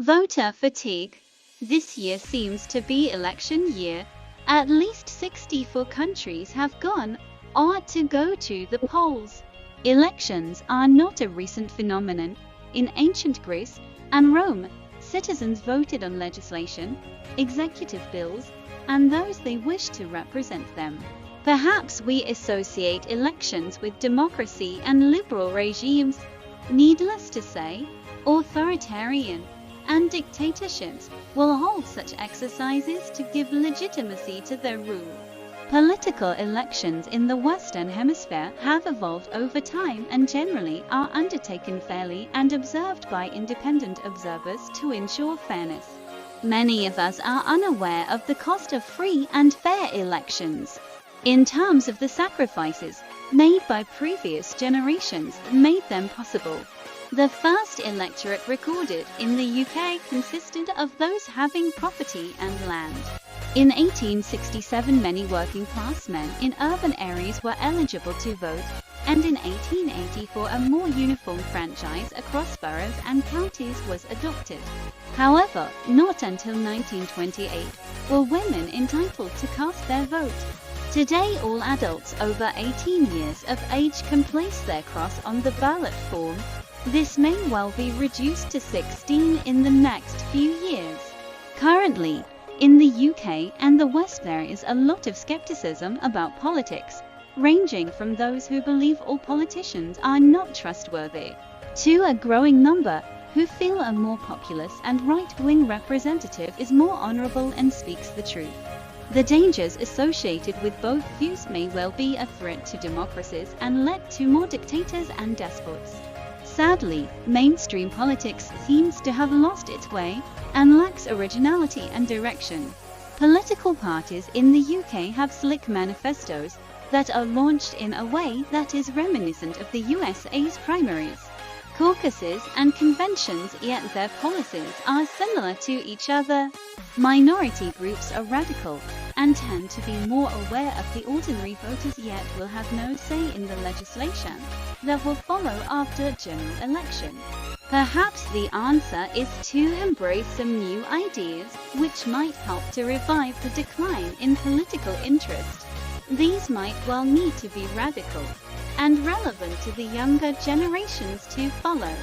Voter fatigue. This year seems to be election year. At least 64 countries have gone or to go to the polls. Elections are not a recent phenomenon. In ancient Greece and Rome, citizens voted on legislation, executive bills, and those they wished to represent them. Perhaps we associate elections with democracy and liberal regimes. Needless to say, authoritarian and dictatorships will hold such exercises to give legitimacy to their rule. Political elections in the Western Hemisphere have evolved over time and generally are undertaken fairly and observed by independent observers to ensure fairness. Many of us are unaware of the cost of free and fair elections, in terms of the sacrifices made by previous generations that made them possible. The first electorate recorded in the UK consisted of those having property and land. In 1867, many working-class men in urban areas were eligible to vote, and in 1884 a more uniform franchise across boroughs and counties was adopted. However, not until 1928 were women entitled to cast their vote. Today, all adults over 18 years of age can place their cross on the ballot form. This may well be reduced to 16 in the next few years. Currently, in the UK and the West, there is a lot of skepticism about politics, ranging from those who believe all politicians are not trustworthy, to a growing number who feel a more populous and right-wing representative is more honourable and speaks the truth. The dangers associated with both views may well be a threat to democracies and lead to more dictators and despots. Sadly, mainstream politics seems to have lost its way and lacks originality and direction. Political parties in the UK have slick manifestos that are launched in a way that is reminiscent of the USA's primaries, caucuses and conventions, yet their policies are similar to each other. Minority groups are radical and tend to be more aware of the ordinary voters, yet will have no say in the legislation that will follow after a general election. Perhaps the answer is to embrace some new ideas which might help to revive the decline in political interest. These might well need to be radical and relevant to the younger generations to follow.